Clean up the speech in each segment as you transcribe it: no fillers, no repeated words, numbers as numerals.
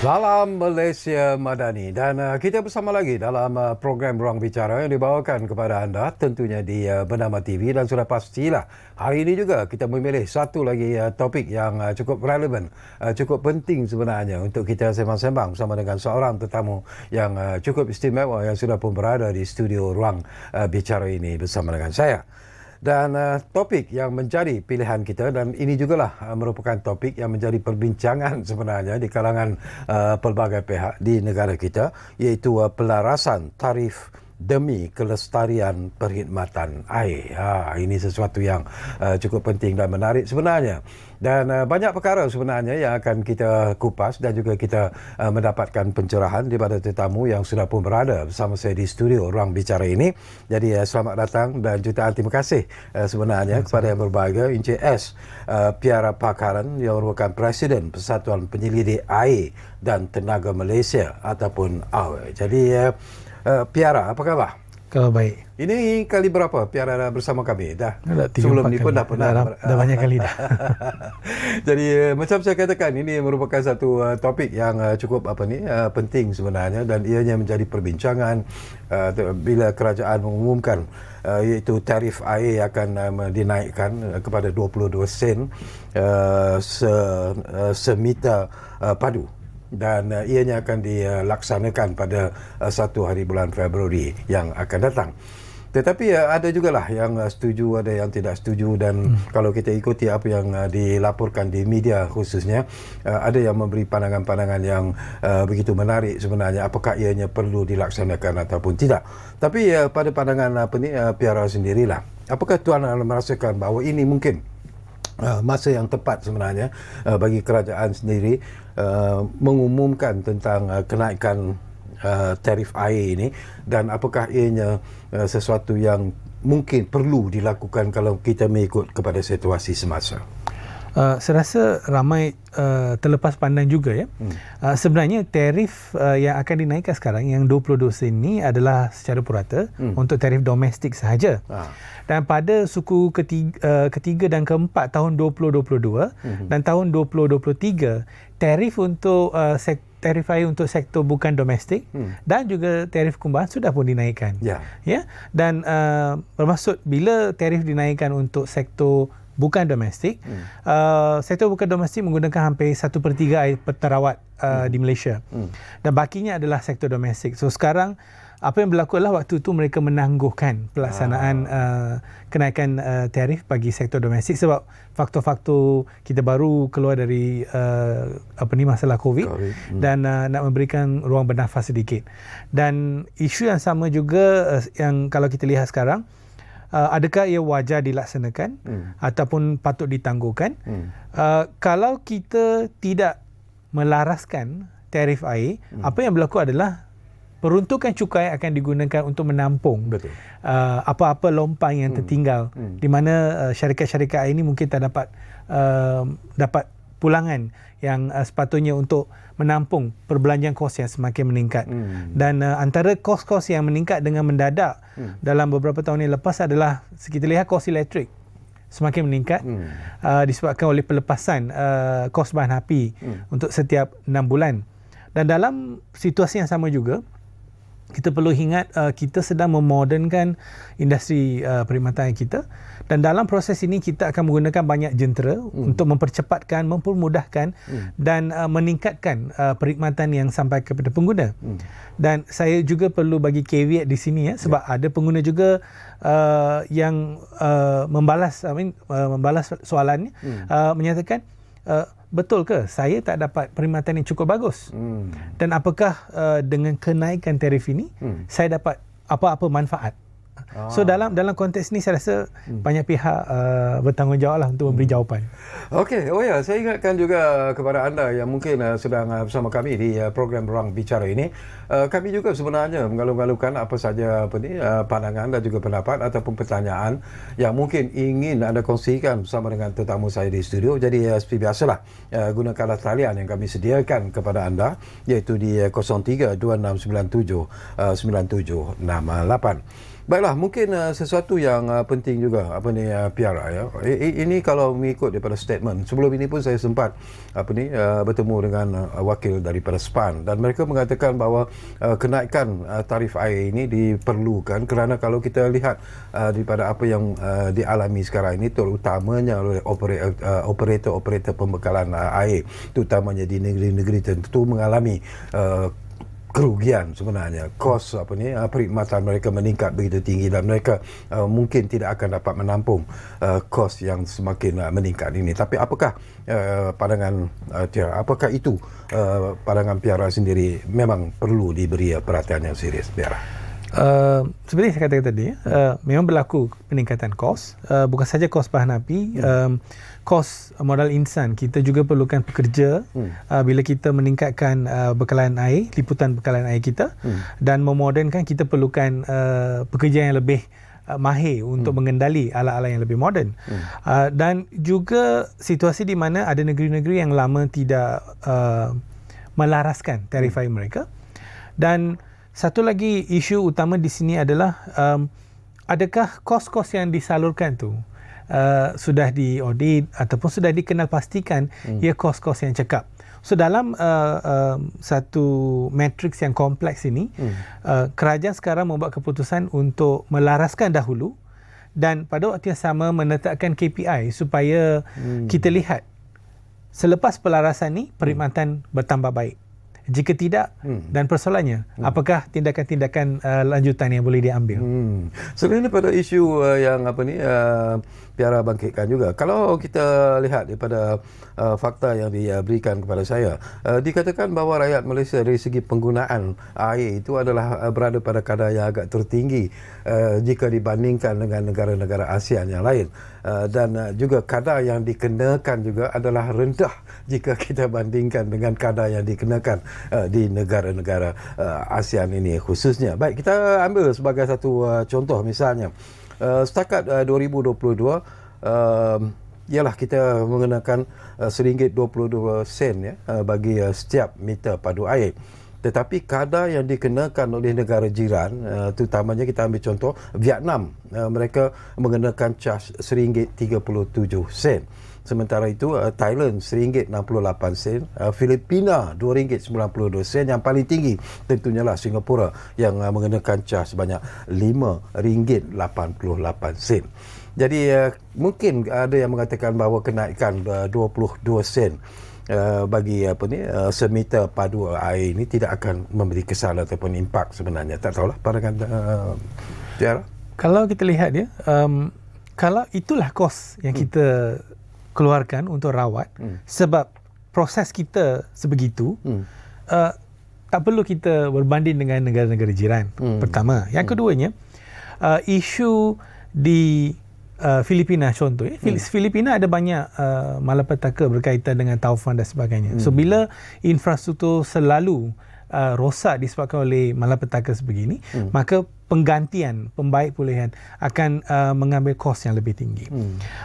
Salam Malaysia Madani dan kita bersama lagi dalam program Ruang Bicara yang dibawakan kepada anda tentunya di Bernama TV, dan sudah pastilah hari ini juga kita memilih satu lagi topik yang cukup relevan, cukup penting sebenarnya untuk kita sembang-sembang bersama dengan seorang tetamu yang cukup istimewa yang sudah pun berada di studio Ruang Bicara ini bersama dengan saya. Dan topik yang menjadi pilihan kita, dan ini jugalah merupakan topik yang menjadi perbincangan sebenarnya di kalangan pelbagai pihak di negara kita, iaitu pelarasan tarif demi kelestarian perkhidmatan air. Ini sesuatu yang cukup penting dan menarik sebenarnya. Dan banyak perkara sebenarnya yang akan kita kupas dan juga kita mendapatkan pencerahan daripada tetamu yang sudah pun berada bersama saya di studio Ruang Bicara ini. Jadi selamat datang dan jutaan terima kasih sebenarnya kepada yang berbahagia Encik S. Piara Pakaran yang merupakan Presiden Persatuan Penyelidik Air dan Tenaga Malaysia ataupun AWE. Jadi Piara, apa khabar? Kalau baik. Ini kali berapa Piara bersama kami? Dah. Sebelum ni pun dah pernah. Dah banyak kali dah. Jadi macam saya katakan, ini merupakan satu topik yang cukup penting sebenarnya, dan ianya menjadi perbincangan bila kerajaan mengumumkan iaitu tarif air akan dinaikkan kepada 22 sen semeter padu. Dan ianya akan dilaksanakan pada 1 hari bulan Februari yang akan datang. Tetapi ada jugalah yang setuju, ada yang tidak setuju, dan kalau kita ikuti apa yang dilaporkan di media khususnya, ada yang memberi pandangan-pandangan yang begitu menarik sebenarnya, apakah ianya perlu dilaksanakan ataupun tidak. Tapi pada pandangan Piara sendirilah, apakah tuan merasakan bahawa ini mungkin masa yang tepat sebenarnya bagi kerajaan sendiri mengumumkan tentang kenaikan tarif air ini, dan apakah ianya sesuatu yang mungkin perlu dilakukan kalau kita mengikut kepada situasi semasa? Saya rasa ramai terlepas pandang juga ya. Sebenarnya tarif yang akan dinaikkan sekarang yang 22 sen ini adalah secara purata untuk tarif domestik sahaja. Dan pada suku ketiga dan keempat tahun 2022 dan tahun 2023, tarif untuk tarif air untuk sektor bukan domestik dan juga tarif kumbahan sudah pun dinaikkan. Ya. Dan bermaksud bila tarif dinaikkan untuk sektor bukan domestik, sektor bukan domestik menggunakan hampir 1/3 air terawat di Malaysia. Dan bakinya adalah sektor domestik. So sekarang apa yang berlaku adalah waktu itu mereka menangguhkan pelaksanaan kenaikan tarif bagi sektor domestik sebab faktor-faktor kita baru keluar dari masalah COVID. Dan nak memberikan ruang bernafas sedikit. Dan isu yang sama juga yang kalau kita lihat sekarang, adakah ia wajar dilaksanakan ataupun patut ditangguhkan? Kalau kita tidak melaraskan tarif air, apa yang berlaku adalah peruntukan cukai akan digunakan untuk menampung apa-apa lompang yang tertinggal, di mana syarikat-syarikat air ini mungkin tak dapat pulangan yang sepatutnya untuk menampung perbelanjaan kos yang semakin meningkat. Dan antara kos-kos yang meningkat dengan mendadak dalam beberapa tahun yang lepas adalah, kita lihat kos elektrik semakin meningkat disebabkan oleh pelepasan kos bahan api untuk setiap 6 bulan. Dan dalam situasi yang sama juga, kita perlu ingat kita sedang memodernkan industri perkhidmatan kita, dan dalam proses ini kita akan menggunakan banyak jentera untuk mempercepatkan, mempermudahkan dan meningkatkan perkhidmatan yang sampai kepada pengguna. Dan saya juga perlu bagi caveat di sini sebab ada pengguna juga yang membalas soalannya, menyatakan, betul ke saya tak dapat perkhidmatan yang cukup bagus? Dan apakah dengan kenaikan tarif ini saya dapat apa-apa manfaat? So dalam konteks ni saya rasa banyak pihak bertanggungjawab lah untuk memberi jawapan. Okey, saya ingatkan juga kepada anda yang mungkin sedang bersama kami di program Ruang Bicara ini, kami juga sebenarnya mengalu-alukan apa saja pandangan dan juga pendapat ataupun pertanyaan yang mungkin ingin anda kongsikan bersama dengan tetamu saya di studio. Jadi seperti biasalah, gunakanlah talian yang kami sediakan kepada anda, iaitu di 0326979768. Baiklah, mungkin sesuatu yang penting juga Piara ya. Ini kalau mengikut daripada statement. Sebelum ini pun saya sempat bertemu dengan wakil daripada SPAN dan mereka mengatakan bahawa kenaikan tarif air ini diperlukan kerana kalau kita lihat daripada apa yang dialami sekarang ini terutamanya oleh operator pembekalan air terutamanya di negeri-negeri tertentu mengalami kerugian sebenarnya, kos perkhidmatan mereka meningkat begitu tinggi dan mereka mungkin tidak akan dapat menampung kos yang semakin meningkat ini. Tapi apakah pandangan Tiara, apakah itu pandangan Piara sendiri memang perlu diberi perhatian yang serius, Piara? Seperti saya katakan tadi, memang berlaku peningkatan kos, bukan saja kos bahan api, kos modal insan. Kita juga perlukan pekerja bila kita meningkatkan bekalan air, liputan bekalan air kita dan memodernkan, kita perlukan pekerja yang lebih mahir untuk mengendali alat-alat yang lebih moden. Dan juga situasi di mana ada negeri-negeri yang lama tidak melaraskan tarif air mereka. Dan satu lagi isu utama di sini adalah adakah kos-kos yang disalurkan tu sudah diaudit ataupun sudah dikenal pastikan ia kos-kos yang cekap. So dalam satu matriks yang kompleks ini, kerajaan sekarang membuat keputusan untuk melaraskan dahulu dan pada waktu yang sama menetapkan KPI supaya kita lihat selepas pelarasan ni perkhidmatan bertambah baik. Jika tidak, dan persoalannya, apakah tindakan-tindakan lanjutan yang boleh diambil? Selain daripada isu yang Piara bangkitkan juga, kalau kita lihat daripada fakta yang diberikan kepada saya, dikatakan bahawa rakyat Malaysia dari segi penggunaan air itu adalah berada pada kadar yang agak tertinggi jika dibandingkan dengan negara-negara ASEAN yang lain. Dan juga kadar yang dikenakan juga adalah rendah jika kita bandingkan dengan kadar yang dikenakan di negara-negara ASEAN ini khususnya. Baik, kita ambil sebagai satu contoh misalnya. Setakat 2022 ialah kita mengenakan RM1.22 ya bagi setiap meter padu air. Tetapi kadar yang dikenakan oleh negara jiran, terutamanya kita ambil contoh Vietnam, mereka mengenakan cas RM1.37. Sementara itu Thailand RM1.68, Filipina RM2.92, yang paling tinggi tentunya lah Singapura yang mengenakan cas sebanyak RM5.88. Jadi mungkin ada yang mengatakan bahawa kenaikan 22 sen bagi semeter padu air ini tidak akan memberi kesan ataupun impak sebenarnya. Tak tahulah pandangan Tiara. Kalau kita lihat ya, kalau itulah kos yang kita keluarkan untuk rawat, sebab proses kita sebegitu, tak perlu kita berbanding dengan negara-negara jiran. Pertama. Yang keduanya, isu di Filipina contoh. Filipina ada banyak malapetaka berkaitan dengan taufan dan sebagainya. So bila infrastruktur selalu rosak disebabkan oleh malapetaka sebegini, maka penggantian, pembaik pulihan akan mengambil kos yang lebih tinggi.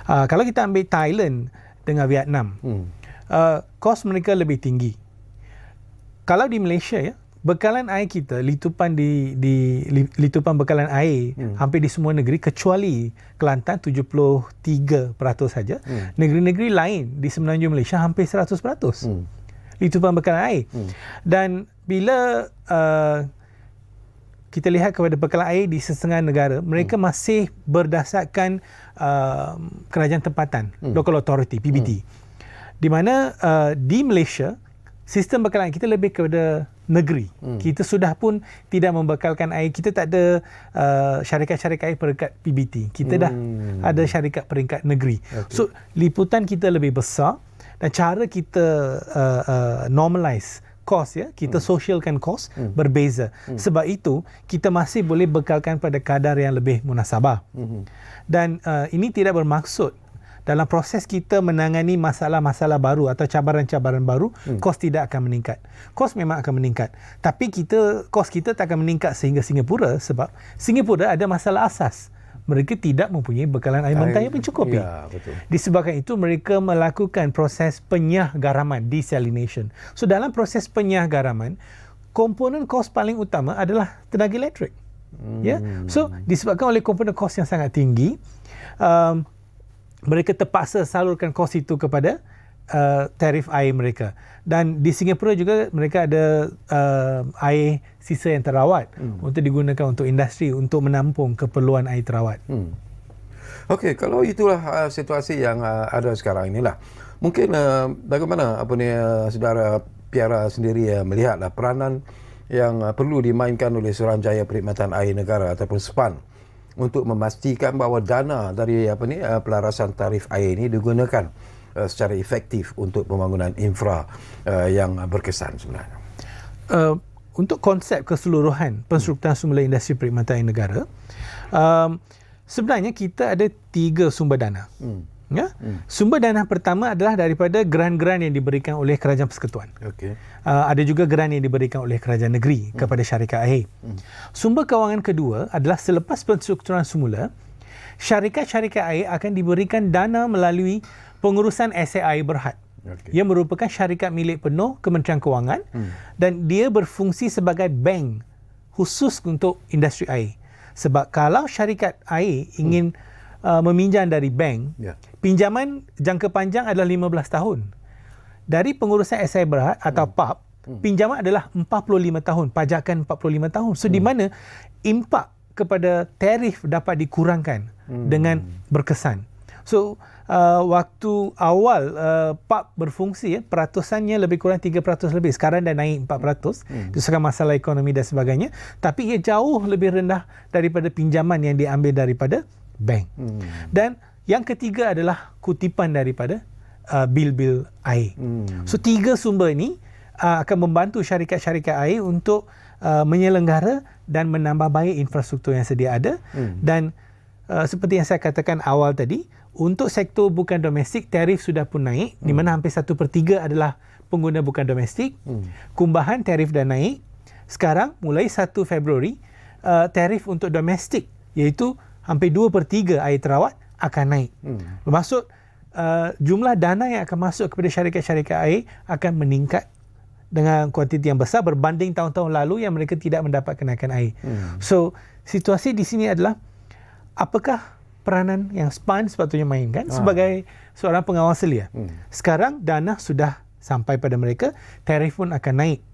Kalau kita ambil Thailand dengan Vietnam, kos mereka lebih tinggi. Kalau di Malaysia ya, bekalan air kita, litupan litupan bekalan air hampir di semua negeri kecuali Kelantan 73% saja. Negeri-negeri lain di semenanjung Malaysia hampir 100%. Litupan bekalan air. Dan bila kita lihat kepada bekalan air di setengah negara, mereka masih berdasarkan kerajaan tempatan, Local Authority, PBT. Di mana di Malaysia, sistem bekalan air kita lebih kepada negeri. Kita sudah pun tidak membekalkan air. Kita tak ada syarikat-syarikat air peringkat PBT. Kita dah ada syarikat peringkat negeri. Okay. So, liputan kita lebih besar dan cara kita normalize kos ya, kita socialkan kos berbeza. Sebab itu kita masih boleh bekalkan pada kadar yang lebih munasabah. Dan ini tidak bermaksud dalam proses kita menangani masalah-masalah baru atau cabaran-cabaran baru, kos tidak akan meningkat. Kos memang akan meningkat. Tapi kos kita tak akan meningkat sehingga Singapura, sebab Singapura ada masalah asas. Mereka tidak mempunyai bekalan air mentah yang mencukupi. Ya, betul. Disebabkan itu mereka melakukan proses penyah garaman, desalination. So dalam proses penyah garaman, komponen kos paling utama adalah tenaga elektrik. Ya, so disebabkan oleh komponen kos yang sangat tinggi, mereka terpaksa salurkan kos itu kepada tarif air mereka. Dan di Singapura juga mereka ada air sisa yang terawat untuk digunakan untuk industri untuk menampung keperluan air terawat. Okey, kalau itulah situasi yang ada sekarang inilah. Mungkin bagaimana saudara Piara sendiri melihatlah peranan yang perlu dimainkan oleh Suruhanjaya Perkhidmatan Air Negara ataupun SPAN untuk memastikan bahawa dana dari pelarasan tarif air ini digunakan secara efektif untuk pembangunan infra yang berkesan sebenarnya. Untuk konsep keseluruhan penstrukturan semula industri perkhidmatan air negara, sebenarnya kita ada 3 sumber dana. Sumber dana pertama adalah daripada grant-grant yang diberikan oleh Kerajaan Persekutuan. Okey. Ada juga grant yang diberikan oleh kerajaan negeri kepada syarikat air. Sumber kewangan kedua adalah selepas penstrukturan semula, syarikat-syarikat air akan diberikan dana melalui pengurusan aset air berhad. Ia merupakan syarikat milik penuh Kementerian Kewangan dan dia berfungsi sebagai bank khusus untuk industri air. Sebab kalau syarikat air ingin meminjam dari bank, pinjaman jangka panjang adalah 15 tahun. Dari pengurusan aset berhad atau PAB, pinjaman adalah 45 tahun, pajakan 45 tahun. So di mana impak kepada tarif dapat dikurangkan dengan berkesan. So waktu awal PAB berfungsi, peratusannya lebih kurang 3% lebih. Sekarang dah naik 4%. Disebabkan masalah ekonomi dan sebagainya. Tapi ia jauh lebih rendah daripada pinjaman yang diambil daripada bank. Dan yang ketiga adalah kutipan daripada bil-bil air. So 3 sumber ini akan membantu syarikat-syarikat air untuk menyelenggara dan menambah baik infrastruktur yang sedia ada. Dan seperti yang saya katakan awal tadi, untuk sektor bukan domestik, tarif sudah pun naik, di mana hampir 1/3 adalah pengguna bukan domestik. Kumbahan tarif dah naik. Sekarang mulai 1 Februari, tarif untuk domestik iaitu hampir 2/3 air terawat akan naik. Bermaksud jumlah dana yang akan masuk kepada syarikat-syarikat air akan meningkat dengan kuantiti yang besar berbanding tahun-tahun lalu yang mereka tidak mendapat kenaikan air. So, situasi di sini adalah apakah peranan yang SPAN sepatutnya mainkan sebagai seorang pengawal selia. Sekarang dana sudah sampai pada mereka, tarif pun akan naik.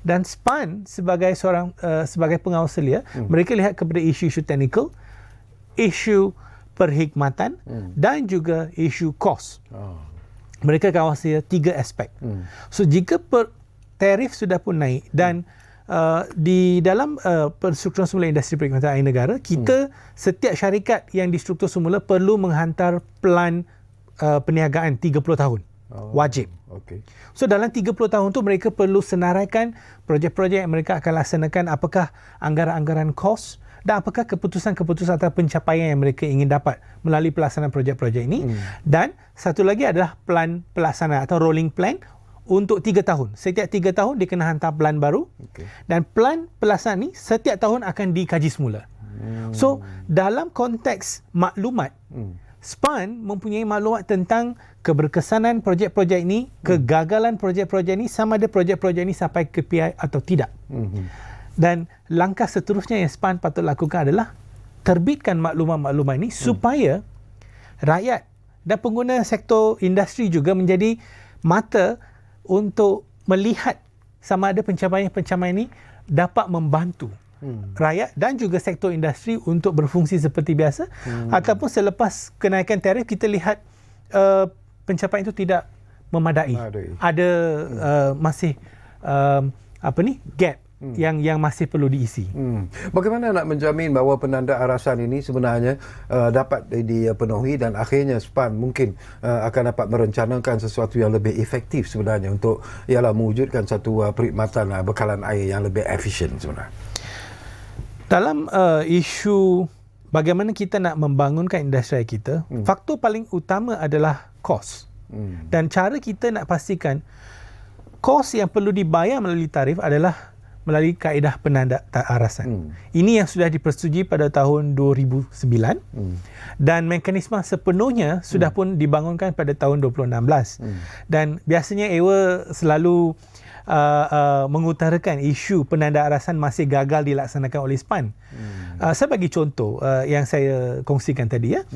Dan SPAN sebagai seorang sebagai pengawal selia, mereka lihat kepada isu-isu teknikal, isu perkhidmatan dan juga isu kos. Mereka kawal selia 3 aspek. So jika tarif sudah pun naik dan di dalam penstrukturan semula industri perkhidmatan air negara, kita setiap syarikat yang distruktur semula perlu menghantar plan perniagaan 30 tahun. Wajib. So dalam 30 tahun tu mereka perlu senaraikan projek-projek yang mereka akan laksanakan, apakah anggaran-anggaran kos dan apakah keputusan-keputusan atau pencapaian yang mereka ingin dapat melalui pelaksanaan projek-projek ini. Dan satu lagi adalah plan pelaksanaan atau rolling plan untuk 3 tahun. Setiap 3 tahun dia kena hantar plan baru. Dan plan pelaksanaan ni setiap tahun akan dikaji semula. So dalam konteks maklumat, SPAN mempunyai maklumat tentang keberkesanan projek-projek ini, kegagalan projek-projek ini, sama ada projek-projek ini sampai ke PI atau tidak. Dan langkah seterusnya yang SPAN patut lakukan adalah terbitkan maklumat-maklumat ini supaya rakyat dan pengguna sektor industri juga menjadi mata untuk melihat sama ada pencapaian-pencapaian ini dapat membantu rakyat dan juga sektor industri untuk berfungsi seperti biasa, ataupun selepas kenaikan tarif kita lihat pencapaian itu tidak memadai. Ada masih gap yang masih perlu diisi. Bagaimana nak menjamin bahawa penanda arasan ini sebenarnya dapat dipenuhi dan akhirnya SPAN mungkin akan dapat merencanakan sesuatu yang lebih efektif sebenarnya untuk mewujudkan satu perkhidmatan bekalan air yang lebih efisien sebenarnya. Dalam isu bagaimana kita nak membangunkan industri kita, faktor paling utama adalah kos. Dan cara kita nak pastikan kos yang perlu dibayar melalui tarif adalah melalui kaedah penanda arasan. Ini yang sudah dipersetujui pada tahun 2009 dan mekanisme sepenuhnya sudah pun dibangunkan pada tahun 2016. Dan biasanya EWA selalu mengutarakan isu penandaarasan masih gagal dilaksanakan oleh SPAN. Saya bagi contoh yang saya kongsikan tadi ya.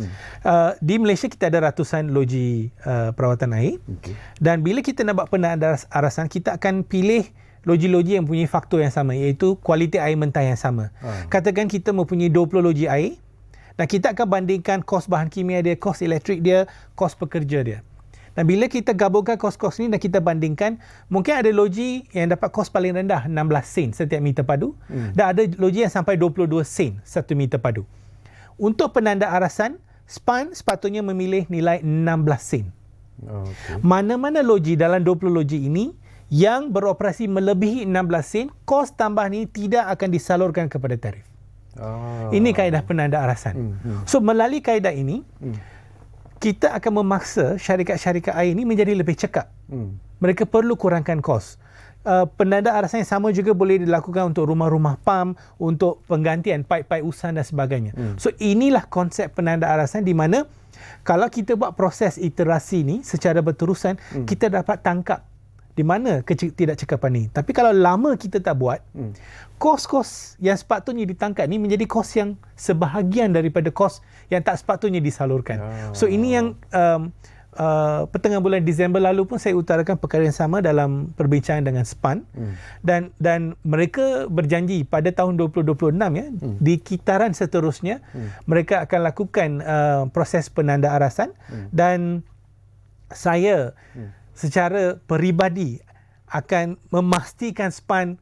Di Malaysia kita ada ratusan loji perawatan air. Dan bila kita nak buat penandaarasan, kita akan pilih loji-loji yang mempunyai faktor yang sama, iaitu kualiti air mentah yang sama. Katakan kita mempunyai 20 loji air dan kita akan bandingkan kos bahan kimia dia, kos elektrik dia, kos pekerja dia. Dan bila kita gabungkan kos-kos ni dan kita bandingkan, mungkin ada loji yang dapat kos paling rendah 16 sen setiap meter padu dan ada loji yang sampai 22 sen 1 meter padu. Untuk penandaarasan, SPAN sepatutnya memilih nilai 16 sen. Mana-mana loji dalam 20 loji ini yang beroperasi melebihi 16 sen, kos tambah ni tidak akan disalurkan kepada tarif. Ini kaedah penandaarasan. So melalui kaedah ini, kita akan memaksa syarikat-syarikat air ini menjadi lebih cekap. Mereka perlu kurangkan kos. Penandaarasan yang sama juga boleh dilakukan untuk rumah-rumah pam, untuk penggantian paip-paip usan dan sebagainya. So inilah konsep penandaarasan di mana kalau kita buat proses iterasi ni secara berterusan, kita dapat tangkap di mana ketidakcekapan ni. Tapi kalau lama kita tak buat, kos-kos yang sepatutnya ditangkap ni menjadi kos yang sebahagian daripada kos yang tak sepatutnya disalurkan. So ini yang pertengahan bulan Disember lalu pun saya utarakan perkara yang sama dalam perbincangan dengan SPAN. Dan mereka berjanji pada tahun 2026 ya, di kitaran seterusnya mereka akan lakukan proses penandaarasan dan saya secara peribadi akan memastikan SPAN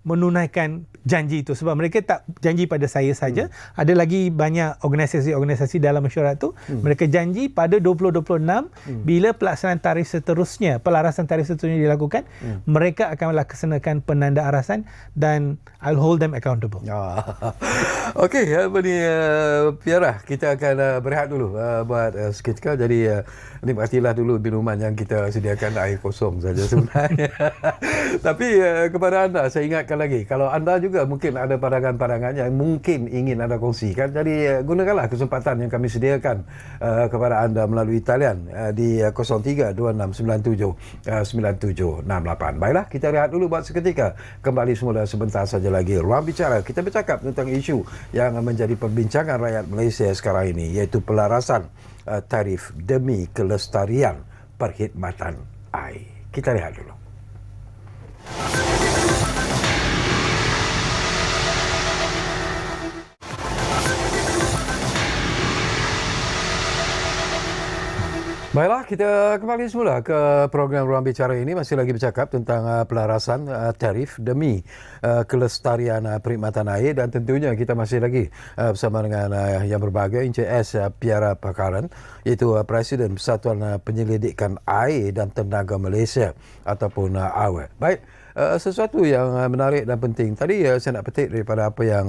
menunaikan janji itu, sebab mereka tak janji pada saya saja. Ada lagi banyak organisasi-organisasi dalam mesyuarat tu. Mereka janji pada 2026 bila pelaksanaan tarif seterusnya, pelarasan tarif seterusnya dilakukan, mereka akan melaksanakan penandaarasan dan I'll hold them accountable. Okey, Piara, kita akan berehat dulu buat seketika. Jadi nikmatilah dulu minuman yang kita sediakan, air kosong saja sebenarnya. Tapi kepada anda saya ingatkan lagi, kalau anda juga mungkin ada pandangan-pandangan yang mungkin ingin anda kongsikan, jadi gunakanlah kesempatan yang kami sediakan kepada anda melalui talian di 0326979768. Baiklah, kita rehat dulu buat seketika. Kembali semula sebentar saja lagi. Ruang Bicara, kita bercakap tentang isu yang menjadi perbincangan rakyat Malaysia sekarang ini, iaitu pelarasan tarif demi kelestarian perkhidmatan air. Kita rehat dulu. Baiklah, kita kembali semula ke program Ruang Bicara ini. Masih lagi bercakap tentang pelarasan tarif demi kelestarian perkhidmatan air, dan tentunya kita masih lagi bersama dengan yang berbahagia, Encik S. Piara Pakaran, iaitu Presiden Persatuan Penyelidikan Air dan Tenaga Malaysia ataupun AWAT. Baik, sesuatu yang menarik dan penting tadi saya nak petik daripada apa yang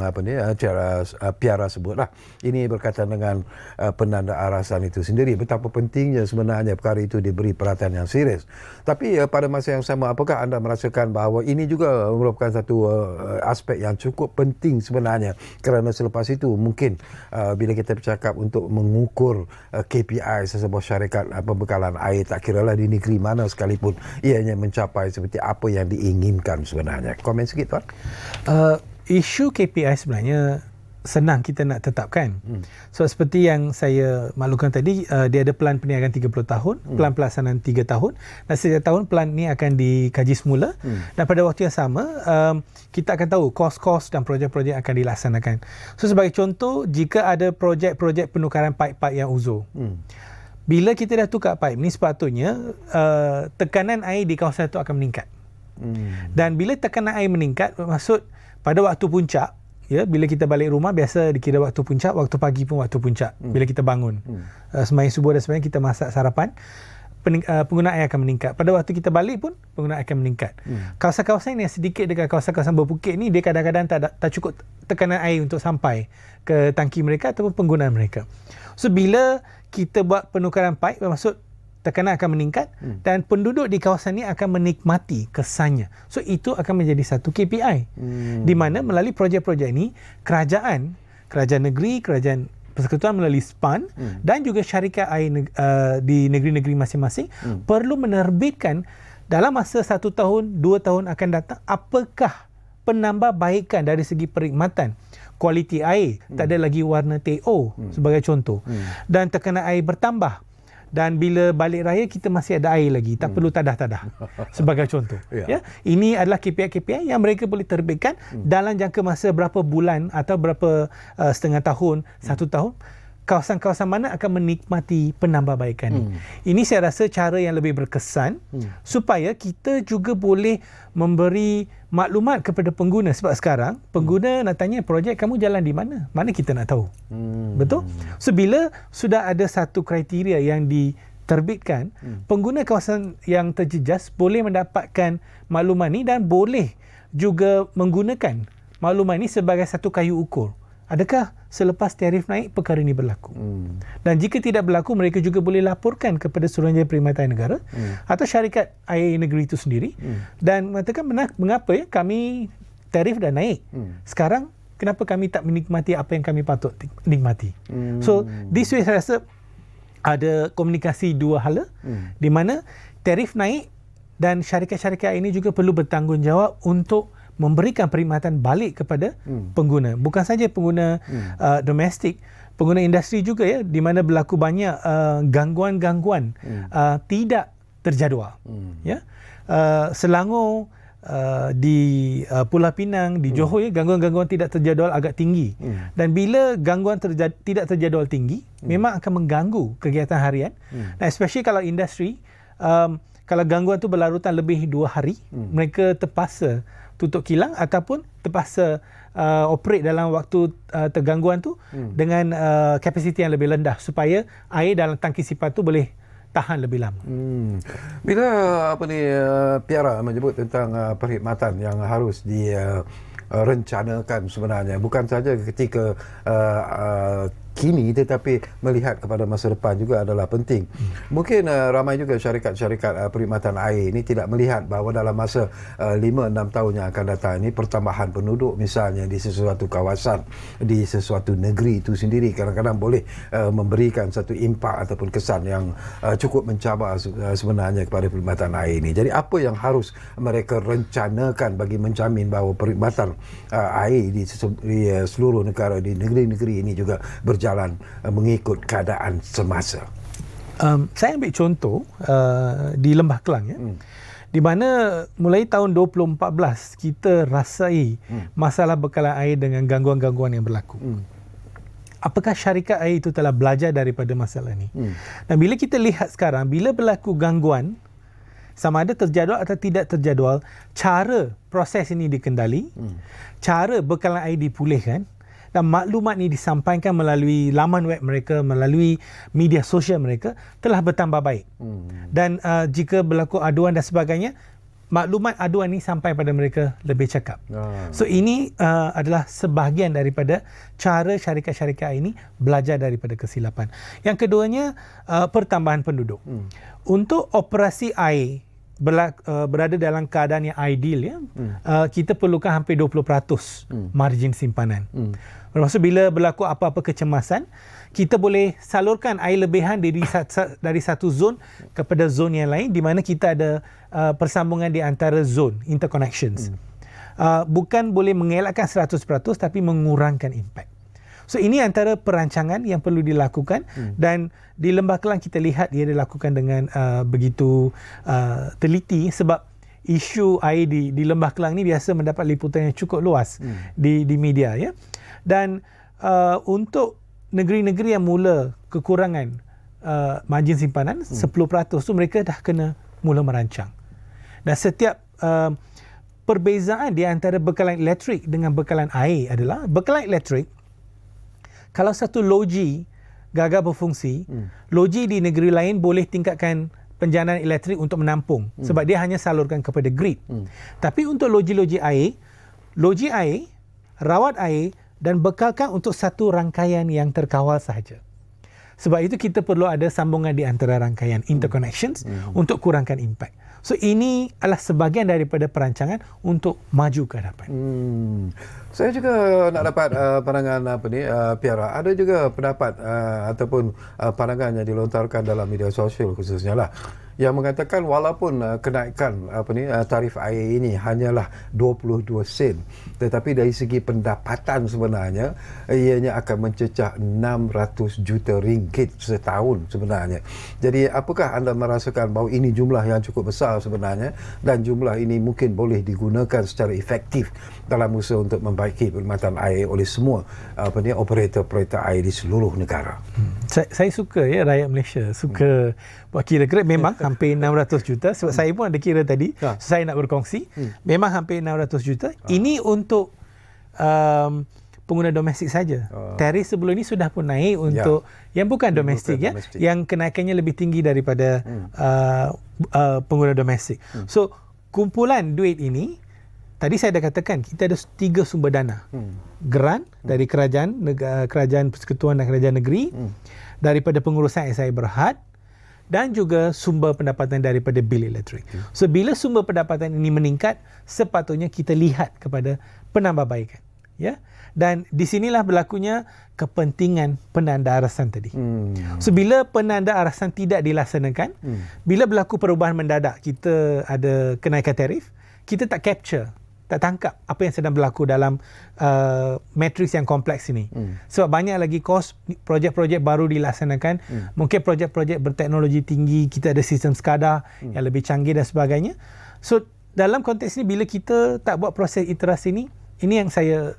Piara sebutlah. Ini berkaitan dengan penandaarasan itu sendiri, betapa pentingnya sebenarnya perkara itu diberi perhatian yang serius. Tapi pada masa yang sama, apakah anda merasakan bahawa ini juga merupakan satu aspek yang cukup penting sebenarnya, kerana selepas itu mungkin bila kita bercakap untuk mengukur KPI sesebuah syarikat pembekalan air, tak kiralah di negeri mana sekalipun, ianya mencapai seperti apa yang diinginkan sebenarnya. Komen sikit, Tuan. Isu KPI sebenarnya senang kita nak tetapkan. So seperti yang saya maklumkan tadi, dia ada pelan perniagaan 30 tahun, pelan pelaksanaan 3 tahun, dan setiap tahun pelan ni akan dikaji semula. Dan pada waktu yang sama, kita akan tahu kos-kos dan projek-projek akan dilaksanakan. So sebagai contoh, jika ada projek-projek penukaran paip-paip yang uzur, bila kita dah tukar paip ni, sepatutnya tekanan air di kawasan itu akan meningkat. Dan bila tekanan air meningkat, maksud pada waktu puncak, ya, bila kita balik rumah biasa dikira waktu puncak, waktu pagi pun waktu puncak. Bila kita bangun, sembahyang subuh dan sebagainya, kita masak sarapan, penggunaan air akan meningkat. Pada waktu kita balik pun penggunaan air akan meningkat. Kawasan-kawasan yang sedikit dekat kawasan-kawasan berbukit ni, dia kadang-kadang tak cukup tekanan air untuk sampai ke tangki mereka ataupun penggunaan mereka. So bila kita buat penukaran paip, bermaksud tekanan akan meningkat dan penduduk di kawasan ini akan menikmati kesannya. So itu akan menjadi satu KPI. Di mana melalui projek-projek ini, kerajaan negeri, kerajaan persekutuan melalui SPAN dan juga syarikat air di negeri-negeri masing-masing perlu menerbitkan dalam masa 1 tahun, 2 tahun akan datang, apakah penambahbaikan dari segi perkhidmatan, kualiti air, tak ada lagi warna TO sebagai contoh, dan tekanan air bertambah, dan bila balik raya kita masih ada air lagi, tak perlu tadah-tadah sebagai contoh. Ya. Ini adalah KPI-KPI yang mereka boleh terbitkan dalam jangka masa berapa bulan atau berapa setengah tahun, 1 tahun, kawasan-kawasan mana akan menikmati penambahbaikan ini. Ini saya rasa cara yang lebih berkesan supaya kita juga boleh memberi maklumat kepada pengguna, sebab sekarang pengguna nak tanya projek kamu jalan di mana? Mana kita nak tahu. Betul? So bila sudah ada satu kriteria yang diterbitkan, pengguna kawasan yang terjejas boleh mendapatkan maklumat ini dan boleh juga menggunakan maklumat ini sebagai satu kayu ukur. Adakah selepas tarif naik perkara ini berlaku? Dan jika tidak berlaku, mereka juga boleh laporkan kepada Suruhanjaya Perkhidmatan Negara atau syarikat air negeri itu sendiri dan mengatakan mengapa ya kami tarif dah naik. Sekarang kenapa kami tak menikmati apa yang kami patut nikmati? So this way saya rasa ada komunikasi dua hala di mana tarif naik dan syarikat-syarikat ini juga perlu bertanggungjawab untuk memberikan perkhidmatan balik kepada pengguna. Bukan saja pengguna domestik, pengguna industri juga ya, di mana berlaku banyak gangguan-gangguan tidak terjadual. Ya. Selangor, di Pulau Pinang, di Johor ya, gangguan-gangguan tidak terjadual agak tinggi. Dan bila gangguan tidak terjadual tinggi, memang akan mengganggu kegiatan harian. Especially kalau industri, kalau gangguan tu berlarutan lebih 2 hari, mereka terpaksa tutup kilang ataupun terpaksa operate dalam waktu tergangguan tu dengan kapasiti yang lebih rendah supaya air dalam tangki sipar tu boleh tahan lebih lama. Bila Piara menyebut tentang perkhidmatan yang harus direncanakan sebenarnya, bukan saja ketika kini tetapi melihat kepada masa depan juga adalah penting. Mungkin ramai juga syarikat-syarikat perkhidmatan air ini tidak melihat bahawa dalam masa 5-6 tahun yang akan datang ini pertambahan penduduk misalnya di sesuatu kawasan, di sesuatu negeri itu sendiri kadang-kadang boleh memberikan satu impak ataupun kesan yang cukup mencabar sebenarnya kepada perkhidmatan air ini. Jadi apa yang harus mereka rencanakan bagi menjamin bahawa perkhidmatan air di seluruh negara, di negeri-negeri ini juga berjalan mengikut keadaan semasa. Saya ambil contoh di Lembah Kelang ya, di mana mulai tahun 2014 kita rasai masalah bekalan air dengan gangguan-gangguan yang berlaku. Apakah syarikat air itu telah belajar daripada masalah ini? Dan bila kita lihat sekarang, bila berlaku gangguan, sama ada terjadual atau tidak terjadual, cara proses ini dikendali, cara bekalan air dipulihkan, dan maklumat ini disampaikan melalui laman web mereka, melalui media sosial mereka telah bertambah baik. Dan jika berlaku aduan dan sebagainya, maklumat aduan ini sampai pada mereka lebih cakap. So ini adalah sebahagian daripada cara syarikat-syarikat ini belajar daripada kesilapan. Yang keduanya, pertambahan penduduk. Untuk operasi air berada dalam keadaan yang ideal ya, kita perlukan hampir 20% margin simpanan. Maksud bila berlaku apa-apa kecemasan, kita boleh salurkan air lebihan dari satu zon kepada zon yang lain, di mana kita ada persambungan di antara zon, interconnections. Bukan boleh mengelakkan 100% tapi mengurangkan impact. So ini antara perancangan yang perlu dilakukan dan di Lembah Kelang kita lihat ia dilakukan dengan begitu teliti, sebab isu air di Lembah Kelang ni biasa mendapat liputan yang cukup luas di media ya. Dan untuk negeri-negeri yang mula kekurangan margin simpanan 10% tu mereka dah kena mula merancang. Dan setiap perbezaan di antara bekalan elektrik dengan bekalan air adalah bekalan elektrik, kalau satu loji gagal berfungsi, loji di negeri lain boleh tingkatkan penjanaan elektrik untuk menampung sebab dia hanya salurkan kepada grid. Tapi untuk loji-loji air, rawat air dan bekalkan untuk satu rangkaian yang terkawal sahaja. Sebab itu kita perlu ada sambungan di antara rangkaian interconnections untuk kurangkan impact. So ini adalah sebahagian daripada perancangan untuk maju ke hadapan. Saya juga nak dapat pandangan Piara. Ada juga pendapat ataupun pandangan yang dilontarkan dalam media sosial khususnya lah, yang mengatakan walaupun kenaikan tarif air ini hanyalah 22 sen, tetapi dari segi pendapatan sebenarnya ianya akan mencecah 600 juta ringgit setahun sebenarnya. Jadi apakah anda merasakan bahawa ini jumlah yang cukup besar sebenarnya, dan jumlah ini mungkin boleh digunakan secara efektif dalam usaha untuk membaiki perkhidmatan air oleh semua operator-operator air di seluruh negara? Saya suka rakyat Malaysia suka buat kira-kira. Memang hampir 600 juta sebab saya pun ada kira tadi. Saya nak berkongsi. Memang hampir 600 juta. Ini untuk pengguna domestik saja. Tarif sebelum ini sudah pun naik untuk yang bukan domestik, yang kenaikannya lebih tinggi daripada pengguna domestik. So kumpulan duit ini, tadi saya dah katakan kita ada 3 sumber dana. Geran dari kerajaan persekutuan dan kerajaan negeri, daripada pengurusan SI Berhad, dan juga sumber pendapatan daripada bil elektrik. So bila sumber pendapatan ini meningkat, sepatutnya kita lihat kepada penambahbaikan, ya. Dan di sinilah berlakunya kepentingan penandaarasan tadi. So bila penandaarasan tidak dilaksanakan, bila berlaku perubahan mendadak, kita ada kenaikan tarif, kita tak capture, tak tangkap apa yang sedang berlaku dalam matriks yang kompleks ini. Sebab banyak lagi kos projek-projek baru dilaksanakan, mungkin projek-projek berteknologi tinggi, kita ada sistem SCADA yang lebih canggih dan sebagainya. So dalam konteks ini, bila kita tak buat proses iterasi ini yang saya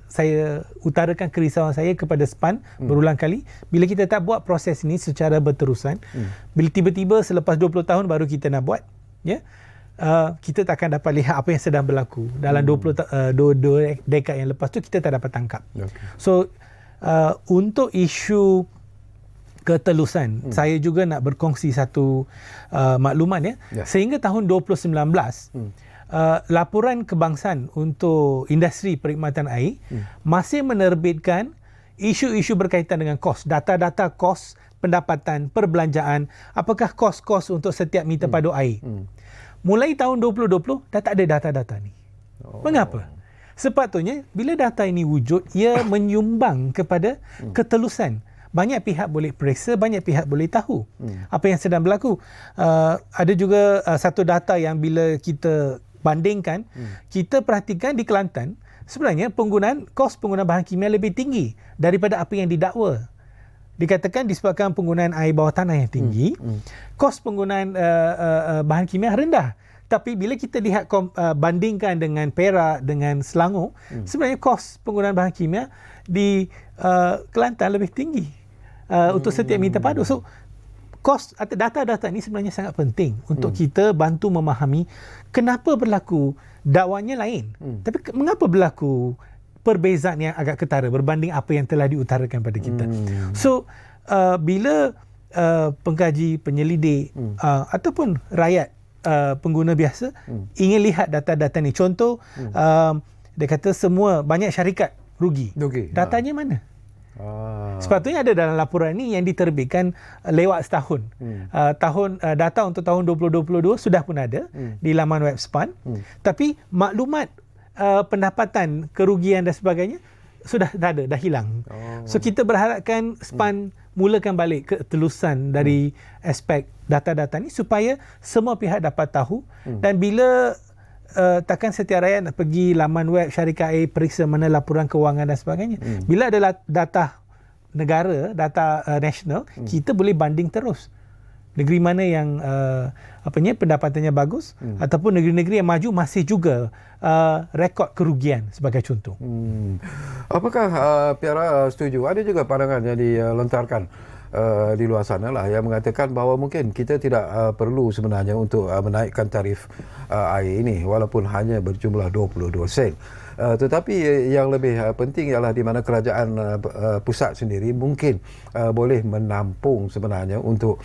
utarakan kerisauan saya kepada SPAN berulang kali. Bila kita tak buat proses ini secara berterusan, bila tiba-tiba selepas 20 tahun baru kita nak buat, ya, kita tak akan dapat lihat apa yang sedang berlaku dalam 2 dekad yang lepas tu, kita tak dapat tangkap. So untuk isu ketelusan, saya juga nak berkongsi satu maklumat, ya. Sehingga tahun 2019 laporan kebangsaan untuk industri perkhidmatan air masih menerbitkan isu-isu berkaitan dengan kos, data-data kos pendapatan, perbelanjaan, apakah kos-kos untuk setiap meter padu air. Mulai tahun 2020 dah tak ada data-data ni. Mengapa? Sepatutnya bila data ini wujud, ia menyumbang kepada ketelusan. Banyak pihak boleh periksa, banyak pihak boleh tahu apa yang sedang berlaku. Ada juga satu data yang bila kita bandingkan, kita perhatikan di Kelantan, sebenarnya kos penggunaan bahan kimia lebih tinggi daripada apa yang didakwa. Dikatakan disebabkan penggunaan air bawah tanah yang tinggi, kos penggunaan bahan kimia rendah. Tapi bila kita lihat bandingkan dengan Perak, dengan Selangor, sebenarnya kos penggunaan bahan kimia di Kelantan lebih tinggi untuk setiap meter padu. So kos atau data-data ini sebenarnya sangat penting untuk kita bantu memahami kenapa berlaku dakwanya lain. Tapi mengapa berlaku perbezaan yang agak ketara berbanding apa yang telah diutarakan pada kita. So bila pengkaji, penyelidik ataupun rakyat pengguna biasa ingin lihat data-data ni, contoh dia kata banyak syarikat rugi. Datanya mana? Sepatutnya ada dalam laporan ini yang diterbitkan lewat setahun. Data untuk tahun 2022 sudah pun ada di laman web SPAN. Tapi maklumat pendapatan, kerugian dan sebagainya sudah tak ada, dah hilang. So kita berharapkan SPAN mulakan balik ketelusan dari aspek data-data ni supaya semua pihak dapat tahu. Dan bila takkan setiap rakyat nak pergi laman web syarikat air, periksa mana laporan kewangan dan sebagainya. Bila ada data negara, data nasional, kita boleh banding terus. Negeri mana yang pendapatannya bagus, ataupun negeri-negeri yang maju masih juga rekod kerugian sebagai contoh. Apakah Piara setuju? Ada juga pandangan yang dilontarkan di luar sana lah yang mengatakan bahawa mungkin kita tidak perlu sebenarnya untuk menaikkan tarif air ini walaupun hanya berjumlah 22 sen. Tetapi yang lebih penting ialah di mana kerajaan pusat sendiri mungkin boleh menampung sebenarnya untuk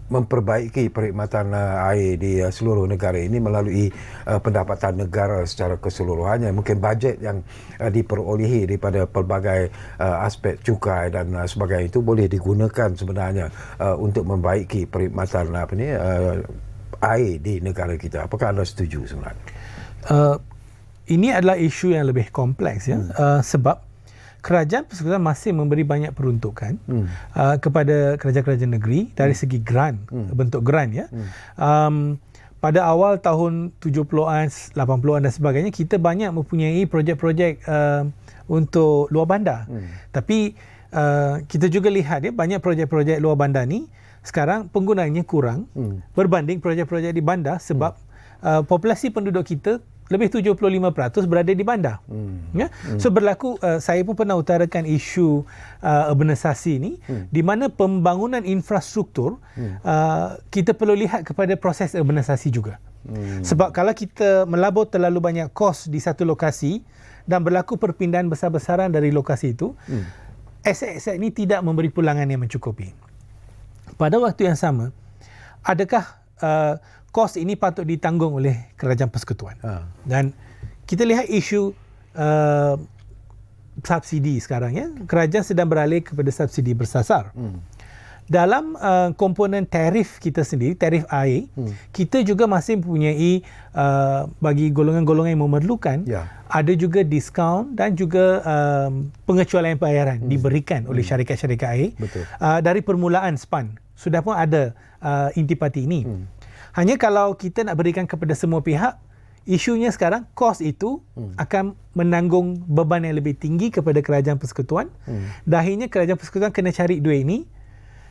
memperbaiki perkhidmatan air di seluruh negara ini melalui pendapatan negara secara keseluruhannya. Mungkin bajet yang diperolehi daripada pelbagai aspek cukai dan sebagainya itu boleh digunakan sebenarnya untuk membaiki perkhidmatan air di negara kita. Apakah anda setuju sebenarnya? Ini adalah isu yang lebih kompleks, ya. Sebab kerajaan persekutuan masih memberi banyak peruntukan kepada kerajaan-kerajaan negeri dari segi grant, bentuk grant ya. Pada awal tahun 70-an, 80-an dan sebagainya, kita banyak mempunyai projek-projek untuk luar bandar. Tapi kita juga lihat ya, banyak projek-projek luar bandar ni sekarang penggunaannya kurang berbanding projek-projek di bandar sebab populasi penduduk kita lebih 75% berada di bandar. Ya? So berlaku, saya pun pernah utarakan isu urbanisasi ni, di mana pembangunan infrastruktur kita perlu lihat kepada proses urbanisasi juga. Sebab kalau kita melabur terlalu banyak kos di satu lokasi dan berlaku perpindahan besar-besaran dari lokasi itu, aset-aset ini tidak memberi pulangan yang mencukupi. Pada waktu yang sama, adakah kos ini patut ditanggung oleh kerajaan persekutuan? Dan kita lihat isu subsidi sekarang ya. Kerajaan sedang beralih kepada subsidi bersasar. Dalam komponen tarif kita sendiri, tarif air, kita juga masih mempunyai bagi golongan-golongan yang memerlukan, ada juga diskaun dan juga pengecualian bayaran diberikan oleh syarikat-syarikat air. Dari permulaan SPAN. Sudah pun ada intipati ini. Hanya kalau kita nak berikan kepada semua pihak, isunya sekarang kos itu akan menanggung beban yang lebih tinggi kepada kerajaan persekutuan. Dahinya kerajaan persekutuan kena cari duit ini,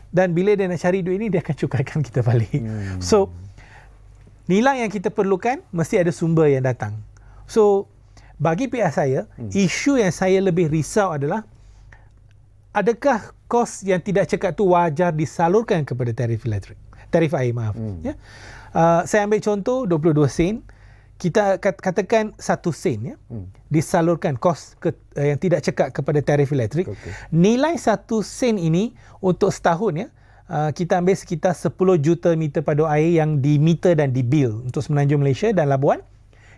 dan bila dia nak cari duit ini, dia akan cukarkan kita balik. So, nilai yang kita perlukan mesti ada sumber yang datang. So, bagi pihak saya, isu yang saya lebih risau adalah adakah kos yang tidak cekak tu wajar disalurkan kepada tarif elektrik? Tarif air, maaf. Ya. Saya ambil contoh 22 sen. Kita katakan 1 sen ya, disalurkan kos yang tidak cekak kepada tarif elektrik. Nilai 1 sen ini untuk setahun ya, kita ambil sekitar 10 juta meter padu air yang dimeter dan dibil untuk Semenanjung Malaysia dan Labuan.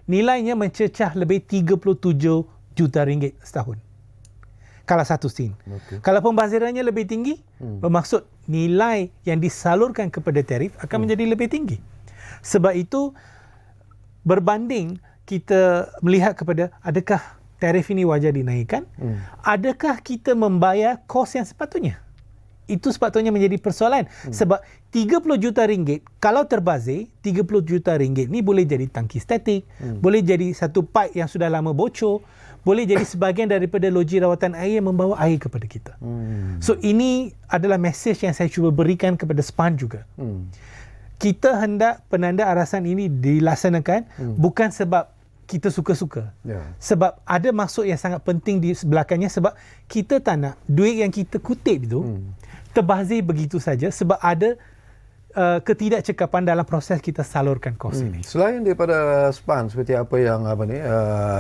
Nilainya mencecah lebih 37 juta ringgit setahun. Kalau 1 sen. Kalau pembazirannya lebih tinggi, bermaksud nilai yang disalurkan kepada tarif akan menjadi lebih tinggi. Sebab itu, berbanding kita melihat kepada adakah tarif ini wajar dinaikkan, adakah kita membayar kos yang sepatutnya? Itu sepatutnya menjadi persoalan. Sebab 30 juta ringgit, kalau terbazir, 30 juta ringgit ni boleh jadi tangki statik, boleh jadi satu pipe yang sudah lama bocor, boleh jadi sebahagian daripada loji rawatan air yang membawa air kepada kita. So ini adalah mesej yang saya cuba berikan kepada SPAN juga. Kita hendak penanda arasan ini dilaksanakan bukan sebab kita suka-suka. Sebab ada maksud yang sangat penting di belakangnya, sebab kita tak nak duit yang kita kutip itu terbazir begitu saja sebab ada ketidakcekapan dalam proses kita salurkan kos ini. Selain daripada SPAN seperti apa yang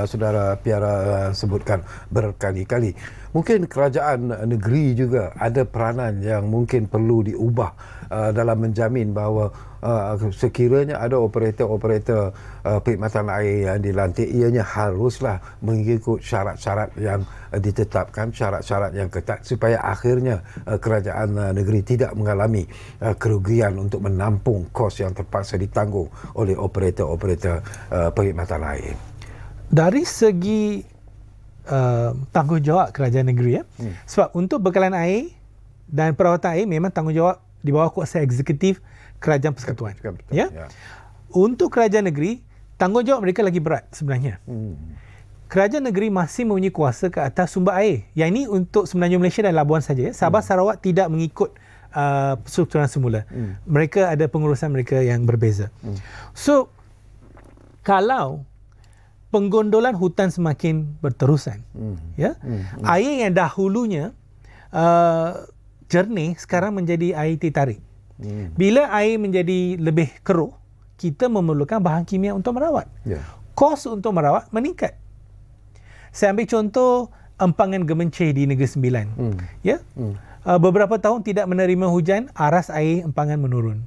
saudara Piara sebutkan berkali-kali, mungkin kerajaan negeri juga ada peranan yang mungkin perlu diubah dalam menjamin bahawa sekiranya ada operator-operator perkhidmatan air yang dilantik, ianya haruslah mengikut syarat-syarat yang ditetapkan, syarat-syarat yang ketat supaya akhirnya kerajaan negeri tidak mengalami kerugian untuk menampung kos yang terpaksa ditanggung oleh operator-operator perkhidmatan air. Dari segi tanggungjawab kerajaan negeri ya. Sebab untuk bekalan air dan perawatan air memang tanggungjawab di bawah kuasa eksekutif kerajaan persekutuan. Ya. Untuk kerajaan negeri, tanggungjawab mereka lagi berat sebenarnya. Kerajaan negeri masih mempunyai kuasa ke atas sumber air. Yang ini untuk Semenanjung Malaysia dan Labuan saja. Sabah Sarawak tidak mengikut strukturan semula. Mereka ada pengurusan mereka yang berbeza. So, kalau penggondolan hutan semakin berterusan, ya, air yang dahulunya jernih sekarang menjadi air teh tarik. Bila air menjadi lebih keruh, kita memerlukan bahan kimia untuk merawat. Kos untuk merawat meningkat. Saya ambil contoh empangan Gemenceh di Negeri Sembilan. Ya, beberapa tahun tidak menerima hujan, aras air empangan menurun.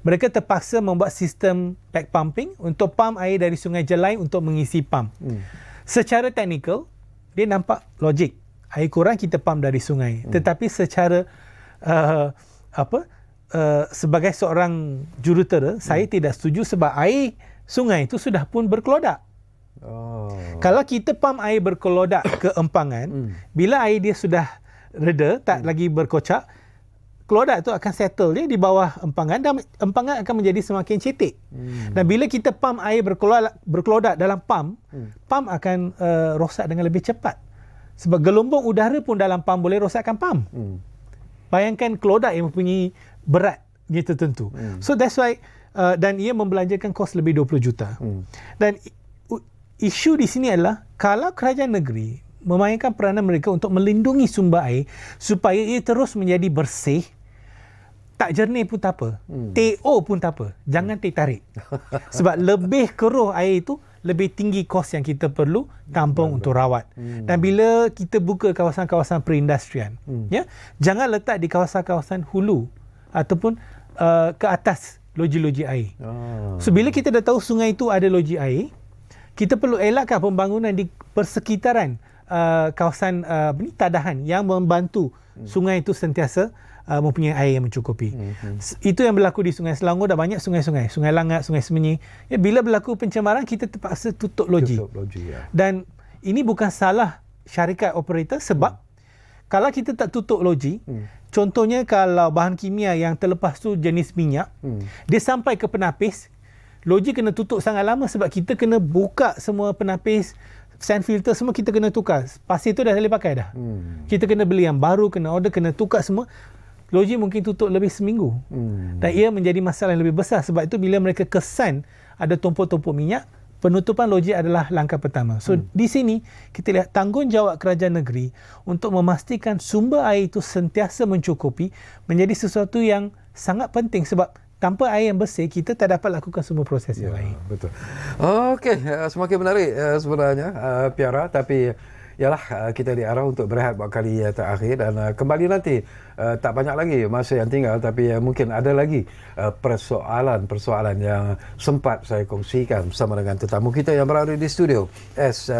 Mereka terpaksa membuat sistem back pumping untuk pump air dari Sungai Jelai untuk mengisi pump. Secara teknikal, dia nampak logik. Air kurang kita pump dari sungai. Tetapi secara sebagai seorang jurutera, saya tidak setuju sebab air sungai itu sudah pun berkelodak. Kalau kita pump air berkelodak ke empangan, bila air dia sudah reda, tak lagi berkocak, kelodak tu akan settle dia di bawah empangan dan empangan akan menjadi semakin cetek. Dan bila kita pump air berkelodak dalam pump akan rosak dengan lebih cepat. Sebab gelombang udara pun dalam pump boleh rosakkan pump. Bayangkan kelodak yang mempunyai beratnya tertentu. So that's why dan ia membelanjakan kos lebih 20 juta. Dan isu di sini adalah kalau kerajaan negeri memainkan peranan mereka untuk melindungi sumber air supaya ia terus menjadi bersih, tak jernih pun tak apa. TO pun tak apa. Jangan tarik. Sebab lebih keruh air itu, lebih tinggi kos yang kita perlu tampung untuk rawat. Dan bila kita buka kawasan-kawasan perindustrian, ya, jangan letak di kawasan-kawasan hulu ataupun ke atas loji-loji air. So bila kita dah tahu sungai itu ada loji air, kita perlu elakkan pembangunan di persekitaran kawasan tadahan yang membantu sungai itu sentiasa mempunyai air yang mencukupi. Itu yang berlaku di Sungai Selangor. Dah banyak sungai-sungai, Sungai Langat, Sungai Semenyi. Ya, bila berlaku pencemaran, kita terpaksa tutup loji. Ya. Dan ini bukan salah syarikat operator sebab kalau kita tak tutup loji, contohnya kalau bahan kimia yang terlepas tu jenis minyak, dia sampai ke penapis, loji kena tutup sangat lama sebab kita kena buka semua penapis, sand filter semua kita kena tukar. Pasir tu dah boleh pakai dah. Kita kena beli yang baru, kena order, kena tukar semua. Loji mungkin tutup lebih seminggu. Dan ia menjadi masalah yang lebih besar. Sebab itu bila mereka kesan ada tumpuk-tumpuk minyak, penutupan loji adalah langkah pertama. So di sini kita lihat tanggungjawab kerajaan negeri untuk memastikan sumber air itu sentiasa mencukupi menjadi sesuatu yang sangat penting sebab tanpa air yang bersih, kita tak dapat lakukan semua proses yang lain. Betul. Okey, semakin menarik sebenarnya, Piara. Tapi ialah kita diarah untuk berehat buat kali terakhir dan kembali nanti. Tak banyak lagi masa yang tinggal, tapi mungkin ada lagi persoalan-persoalan yang sempat saya kongsikan bersama dengan tetamu kita yang berada di studio,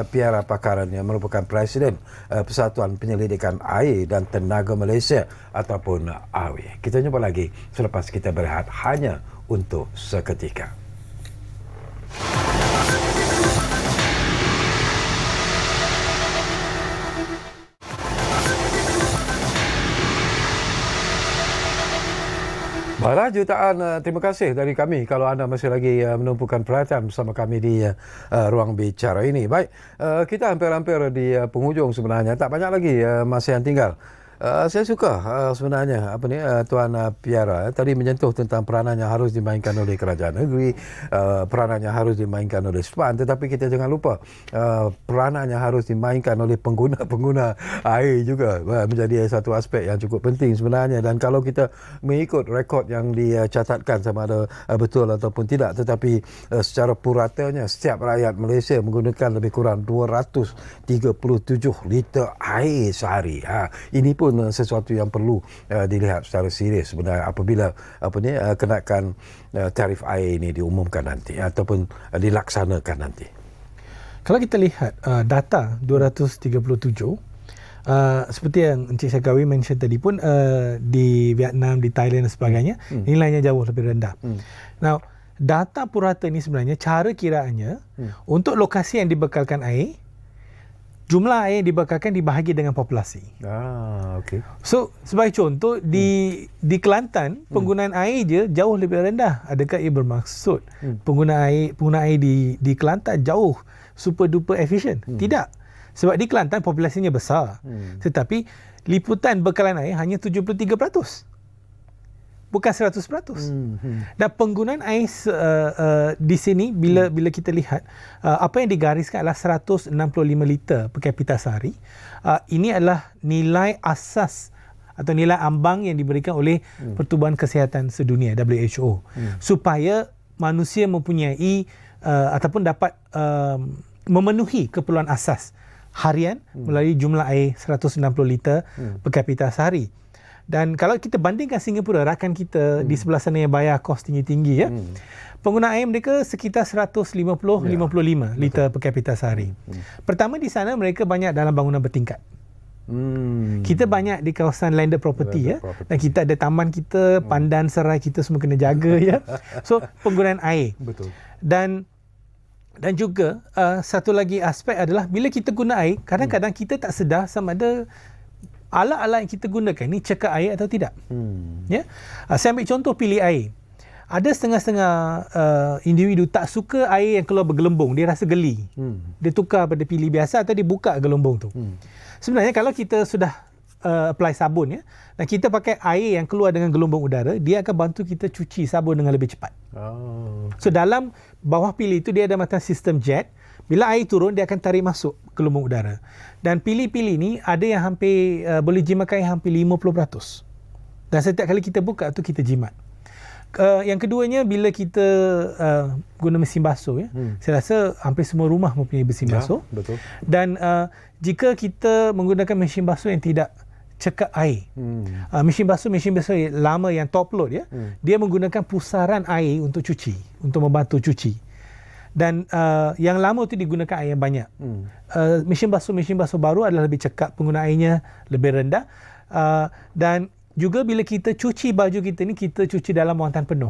Piara Pakaran, yang merupakan Presiden Persatuan Penyelidikan Air dan Tenaga Malaysia ataupun AWI. Kita jumpa lagi selepas kita berehat hanya untuk seketika. Baiklah, jutaan terima kasih dari kami kalau anda masih lagi menumpukan perhatian bersama kami di ruang bicara ini. Baik, kita hampir-hampir di penghujung sebenarnya. Tak banyak lagi masa yang tinggal. Saya suka sebenarnya Tuan Piara tadi menyentuh tentang peranan yang harus dimainkan oleh kerajaan negeri, peranan yang harus dimainkan oleh SPAN, tetapi kita jangan lupa peranan yang harus dimainkan oleh pengguna-pengguna air juga menjadi satu aspek yang cukup penting sebenarnya. Dan kalau kita mengikut rekod yang dicatatkan sama ada betul ataupun tidak, tetapi secara puratanya setiap rakyat Malaysia menggunakan lebih kurang 237 liter air sehari. Ini pun sesuatu yang perlu dilihat secara serius sebenarnya apabila kenaikan tarif air ini diumumkan nanti ataupun dilaksanakan nanti. Kalau kita lihat data 237, seperti yang Encik Syakawi mention tadi pun, di Vietnam, di Thailand dan sebagainya, nilainya jauh lebih rendah. Now, data purata ini sebenarnya cara kiraannya untuk lokasi yang dibekalkan air, jumlah air yang dibekalkan dibahagi dengan populasi. Okey. So, sebagai contoh, di Kelantan, penggunaan air je jauh lebih rendah. Adakah ia bermaksud penggunaan air di Kelantan jauh super duper efisien? Tidak. Sebab di Kelantan populasinya besar. Tetapi liputan bekalan air hanya 73%. Bukan 100%. Dan penggunaan air di sini bila kita lihat apa yang digariskan adalah 165 liter per kapita sehari. Ini adalah nilai asas atau nilai ambang yang diberikan oleh Pertubuhan Kesihatan Sedunia WHO supaya manusia mempunyai ataupun dapat memenuhi keperluan asas harian melalui jumlah air 160 liter per kapita sehari. Dan kalau kita bandingkan Singapura, rakan kita di sebelah sana yang bayar kos tinggi-tinggi, ya, penggunaan air mereka sekitar 150-55 liter per kapita sehari. Pertama, di sana mereka banyak dalam bangunan bertingkat. Kita banyak di kawasan landed property, ya. Dan kita ada taman kita, pandan serai kita semua kena jaga, ya. So, penggunaan air. Betul. Dan Dan juga satu lagi aspek adalah bila kita guna air, kadang-kadang kita tak sedar sama ada alat-alat yang kita gunakan ni cekak air atau tidak. Ya. Saya ambil contoh pilih air. Ada setengah-setengah individu tak suka air yang keluar bergelembung, dia rasa geli. Dia tukar pada pilih biasa atau dia buka gelembung tu. Sebenarnya kalau kita sudah apply sabun ya, dan kita pakai air yang keluar dengan gelombang udara, dia akan bantu kita cuci sabun dengan lebih cepat. So dalam bawah pilih itu dia ada macam sistem jet. Bila air turun, dia akan tarik masuk gelombang udara. Dan pilih-pilih ni ada yang hampir boleh jimatkan air hampir 50%. Dan setiap kali kita buka tu kita jimat. Yang keduanya, bila kita guna mesin basuh ya, saya rasa hampir semua rumah mempunyai mesin basuh. Betul. Dan jika kita menggunakan mesin basuh yang tidak cekak air, mesin basuh lama yang top load ya, dia menggunakan pusaran air untuk cuci, untuk membantu cuci. Dan yang lama tu digunakan air yang banyak. Mesin basuh baru adalah lebih cekap, penggunaan airnya lebih rendah. Dan juga bila kita cuci baju kita ni, kita cuci dalam muatan penuh.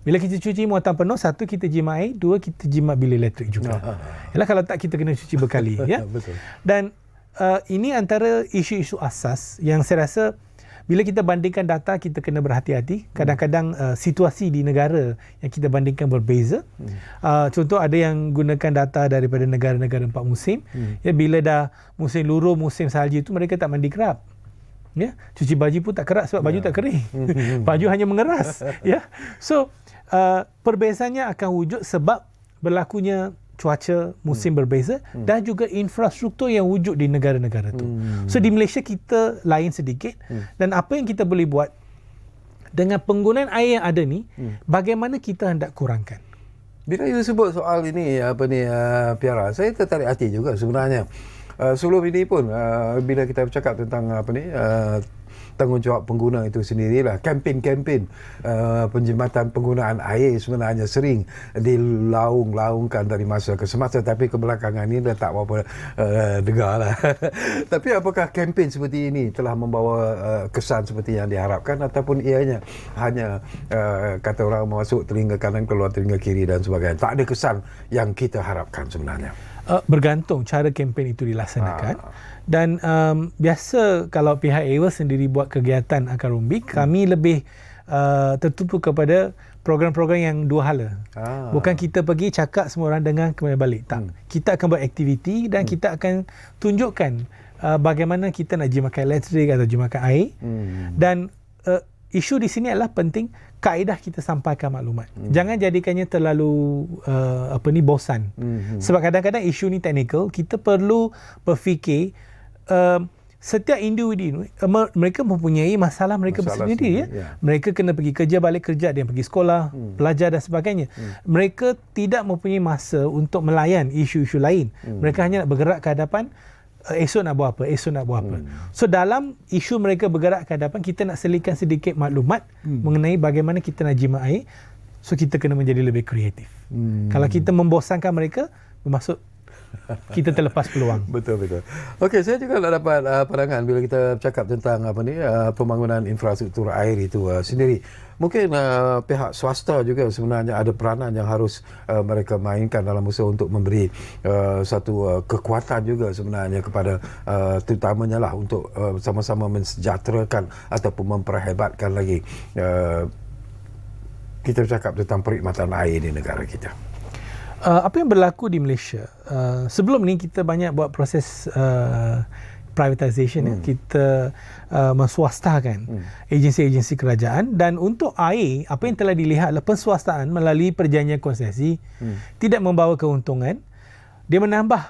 Bila kita cuci muatan penuh, satu kita jimat air, dua kita jimat bilik elektrik juga. Yalah, kalau tak kita kena cuci berkali ya. Betul. Dan ini antara isu-isu asas yang saya rasa bila kita bandingkan data, kita kena berhati-hati. Kadang-kadang situasi di negara yang kita bandingkan berbeza. Contoh, ada yang gunakan data daripada negara-negara 4 musim. Ya, bila dah musim luruh, musim salji itu, mereka tak mandi kerap. Ya, cuci baju pun tak kerak sebab baju tak kering. Baju hanya mengeras. Ya. So, perbezaannya akan wujud sebab berlakunya cuaca musim berbeza dan juga infrastruktur yang wujud di negara-negara itu. So di Malaysia kita lain sedikit, dan apa yang kita boleh buat dengan penggunaan air yang ada ni, bagaimana kita hendak kurangkan. Bila you sebut soal ini Piara, saya tertarik hati juga sebenarnya. Sebelum ini pun bila kita bercakap tentang tanggungjawab pengguna itu sendirilah, kempen-kempen penjimatan penggunaan air sebenarnya sering dilaung-laungkan dari masa ke semasa, tapi kebelakangan ini dah tak apa-apa dengar lah. Tapi apakah kempen seperti ini telah membawa kesan seperti yang diharapkan, ataupun ianya hanya kata orang masuk telinga kanan keluar telinga kiri dan sebagainya, tak ada kesan yang kita harapkan sebenarnya? Bergantung cara kempen itu dilaksanakan. Dan biasa kalau pihak AWA sendiri buat kegiatan akar umbi, kami lebih tertumpu kepada program-program yang dua hala. Bukan kita pergi cakap semua orang dengar kembali balik. Tak. Kita akan buat aktiviti dan kita akan tunjukkan bagaimana kita nak jimatkan elektrik atau jimatkan air. Dan isu di sini adalah penting kaedah kita sampaikan maklumat. Jangan jadikannya terlalu bosan. Sebab kadang-kadang isu ni teknikal, kita perlu berfikir setiap individu mereka mempunyai masalah mereka sendiri ya. Mereka kena pergi kerja, balik kerja, dia pergi sekolah, belajar dan sebagainya. Mereka tidak mempunyai masa untuk melayan isu-isu lain. Mereka hanya nak bergerak ke hadapan, esok nak buat apa. So dalam isu mereka bergerak ke hadapan, kita nak selitkan sedikit maklumat mengenai bagaimana kita nak jimat air. So kita kena menjadi lebih kreatif. Kalau kita membosankan mereka, bermaksud kita terlepas peluang. Betul. Okey, saya juga nak dapat pandangan bila kita bercakap tentang pembangunan infrastruktur air itu sendiri. Mungkin pihak swasta juga sebenarnya ada peranan yang harus mereka mainkan dalam usaha untuk memberi satu kekuatan juga sebenarnya kepada terutamanya lah untuk sama-sama mensejahterakan ataupun memperhebatkan lagi kita bercakap tentang perkhidmatan air di negara kita. Apa yang berlaku di Malaysia, sebelum ni kita banyak buat proses privatisation. Kita menswastakan agensi-agensi kerajaan, dan untuk air, apa yang telah dilihat adalah penswastaan melalui perjanjian konsesi tidak membawa keuntungan, dia menambah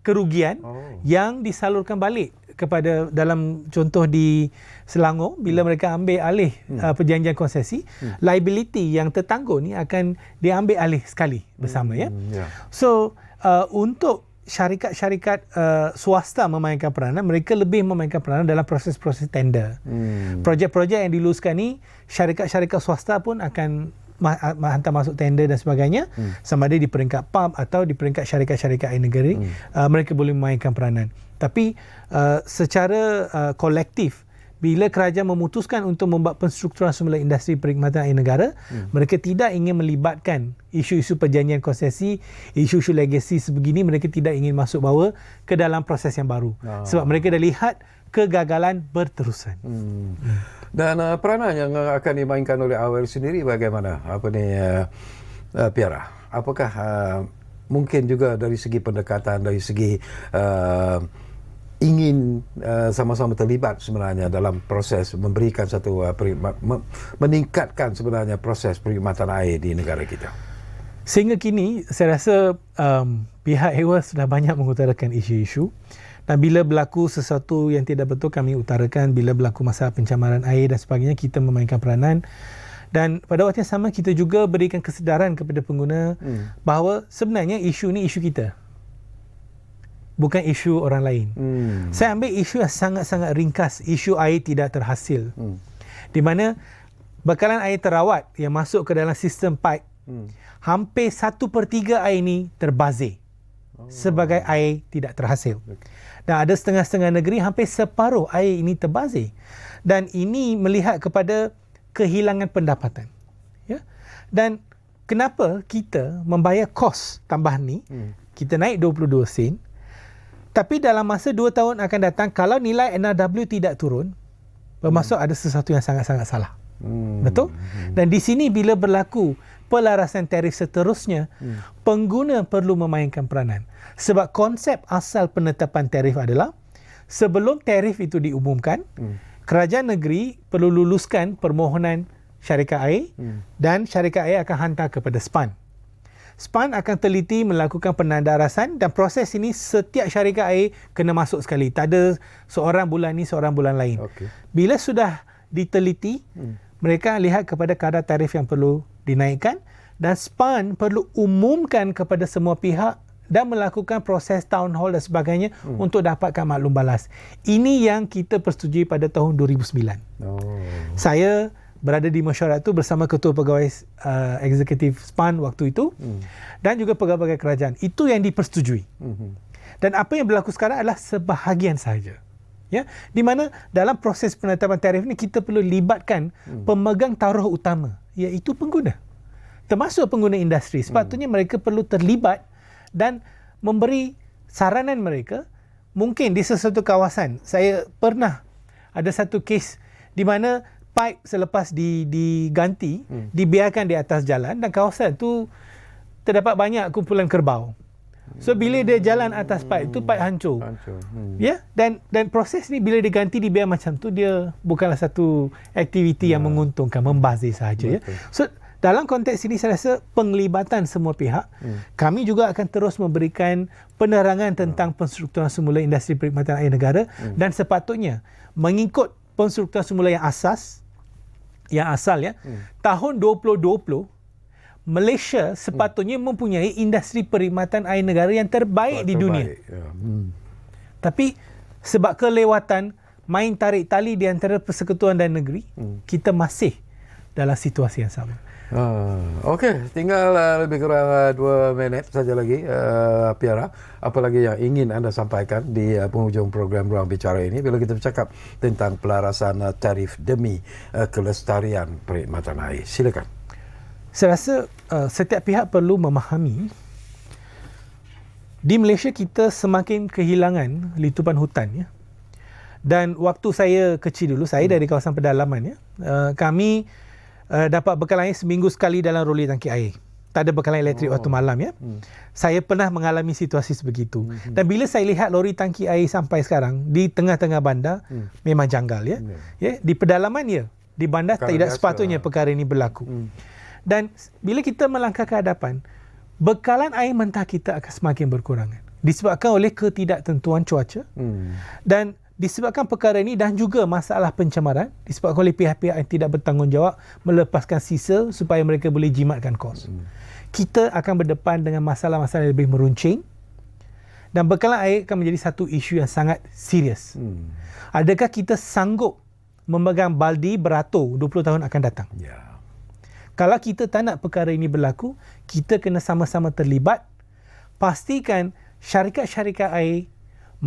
kerugian yang disalurkan balik kepada, dalam contoh di Selangor, bila mereka ambil alih perjanjian konsesi, liability yang tertanggung ni akan diambil alih sekali bersama ya. So untuk syarikat-syarikat swasta memainkan peranan, mereka lebih memainkan peranan dalam proses-proses tender. Projek-projek yang diluluskan ni, syarikat-syarikat swasta pun akan hantar masuk tender dan sebagainya, sama ada di peringkat PAB atau di peringkat syarikat-syarikat air negeri, mereka boleh memainkan peranan. Tapi secara kolektif bila kerajaan memutuskan untuk membuat penstrukturan semula industri perkhidmatan air negara, mereka tidak ingin melibatkan isu-isu perjanjian konsesi, isu-isu legasi sebegini, mereka tidak ingin masuk bawa ke dalam proses yang baru. Sebab mereka dah lihat kegagalan berterusan. Dan peranan yang akan dimainkan oleh AWL sendiri bagaimana? Piara? Apakah mungkin juga dari segi pendekatan, dari segi ingin sama-sama terlibat sebenarnya dalam proses memberikan satu meningkatkan sebenarnya proses perkhidmatan air di negara kita? Sehingga kini saya rasa pihak AWL sudah banyak mengutarakan isu-isu, dan bila berlaku sesuatu yang tidak betul kami utarakan, bila berlaku masalah pencemaran air dan sebagainya kita memainkan peranan. Dan pada waktu yang sama kita juga berikan kesedaran kepada pengguna bahawa sebenarnya isu ni isu kita, bukan isu orang lain. Saya ambil isu yang sangat-sangat ringkas, isu air tidak terhasil. Di mana bekalan air terawat yang masuk ke dalam sistem pipe, hampir 1/3 air ini terbazir sebagai air tidak terhasil. Dan ada setengah-setengah negeri hampir separuh air ini terbazir. Dan ini melihat kepada kehilangan pendapatan. Ya? Dan kenapa kita membayar kos tambahan ni? Kita naik 22 sen. Tapi dalam masa 2 tahun akan datang, kalau nilai NRW tidak turun, bermaksud ada sesuatu yang sangat-sangat salah. Betul? Dan di sini bila berlaku pelarasan tarif seterusnya, pengguna perlu memainkan peranan. Sebab konsep asal penetapan tarif adalah sebelum tarif itu diumumkan, kerajaan negeri perlu luluskan permohonan syarikat air dan syarikat air akan hantar kepada SPAN. SPAN akan teliti melakukan penandarasan, dan proses ini setiap syarikat air kena masuk sekali. Tak ada seorang bulan ni, seorang bulan lain. Bila sudah diteliti, mereka lihat kepada kadar tarif yang perlu dinaikkan, dan SPAN perlu umumkan kepada semua pihak dan melakukan proses town hall dan sebagainya untuk dapatkan maklum balas. Ini yang kita persetujui pada tahun 2009. Saya berada di mesyuarat itu bersama Ketua Pegawai Eksekutif SPAN waktu itu dan juga pegawai kerajaan. Itu yang dipersetujui. Dan apa yang berlaku sekarang adalah sebahagian sahaja. Ya, di mana dalam proses penetapan tarif ni kita perlu libatkan pemegang taruh utama, iaitu pengguna. Termasuk pengguna industri. Sepatutnya mereka perlu terlibat dan memberi saranan mereka. Mungkin di sesuatu kawasan, saya pernah ada satu kes di mana pipe selepas diganti, dibiarkan di atas jalan, dan kawasan tu terdapat banyak kumpulan kerbau. So bila dia jalan atas pipe tu, pipe hancur. Ya, dan proses ni bila diganti, dibiar macam tu, dia bukanlah satu aktiviti yang menguntungkan, membazir sahaja. Ya. So dalam konteks ini saya rasa penglibatan semua pihak, kami juga akan terus memberikan penerangan tentang penstrukturan semula industri perkhidmatan air negara, dan sepatutnya mengikut penstrukturan semula yang asal ya. Tahun 2020 Malaysia sepatutnya mempunyai industri perkhidmatan air negara yang terbaik di dunia. Tapi sebab kelewatan main tarik tali di antara persekutuan dan negeri, kita masih dalam situasi yang sama. Okey, tinggal lebih kurang 2 minit saja lagi, Piara. Apa lagi yang ingin anda sampaikan di penghujung program Ruang Bicara ini bila kita bercakap tentang pelarasan tarif demi kelestarian perkhidmatan air? Silakan. Saya rasa setiap pihak perlu memahami di Malaysia kita semakin kehilangan litupan hutan, ya. Dan waktu saya kecil dulu, saya dari kawasan pedalaman, ya. Kami dapat bekalan air seminggu sekali dalam roli tangki air. Tak ada bekalan elektrik waktu malam, ya. Saya pernah mengalami situasi sebegitu. Dan bila saya lihat lori tangki air sampai sekarang di tengah-tengah bandar, memang janggal, ya. Ya, di pedalaman, ya. Di bandar tidak sepatutnya perkara ini berlaku. Dan bila kita melangkah ke hadapan, bekalan air mentah kita akan semakin berkurangan. Disebabkan oleh ketidaktentuan cuaca. Dan disebabkan perkara ini dan juga masalah pencemaran, disebabkan oleh pihak-pihak yang tidak bertanggungjawab melepaskan sisa supaya mereka boleh jimatkan kos. Kita akan berdepan dengan masalah-masalah yang lebih meruncing, dan bekalan air akan menjadi satu isu yang sangat serius. Adakah kita sanggup memegang baldi beratur 20 tahun akan datang? Kalau kita tak nak perkara ini berlaku, kita kena sama-sama terlibat. Pastikan syarikat-syarikat air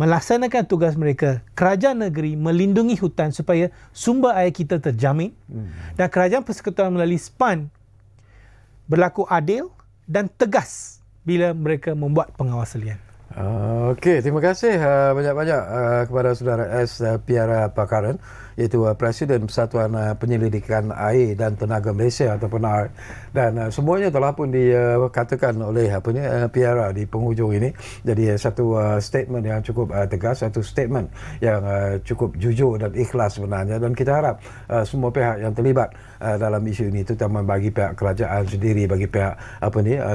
melaksanakan tugas mereka. Kerajaan negeri melindungi hutan supaya sumber air kita terjamin dan kerajaan persekutuan melalui SPAN berlaku adil dan tegas bila mereka membuat pengawasan. Okey, terima kasih banyak-banyak kepada saudara S. Piara Pakaran, iaitu Presiden Persatuan Penyelidikan Air dan Tenaga Malaysia atau PENAR, dan semuanya telah pun dikatakan oleh Piara di penghujung ini. Jadi satu statement yang cukup tegas, satu statement yang cukup jujur dan ikhlas sebenarnya, dan kita harap semua pihak yang terlibat dalam isu ini, terutama bagi pihak kerajaan sendiri, bagi pihak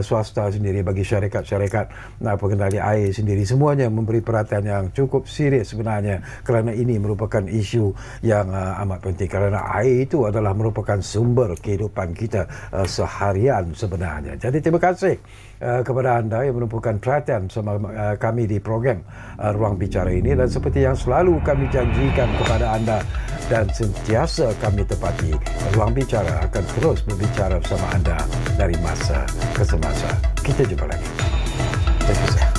swasta sendiri, bagi syarikat-syarikat pengendali air sendiri, semuanya memberi perhatian yang cukup serius sebenarnya, kerana ini merupakan isu yang amat penting, kerana air itu adalah merupakan sumber kehidupan kita seharian sebenarnya. Jadi terima kasih kepada anda yang menumpukan perhatian sama kami di program Ruang Bicara ini, dan seperti yang selalu kami janjikan kepada anda dan sentiasa kami tepati, Ruang Bicara akan terus berbicara bersama anda dari masa ke semasa. Kita jumpa lagi. Terima kasih.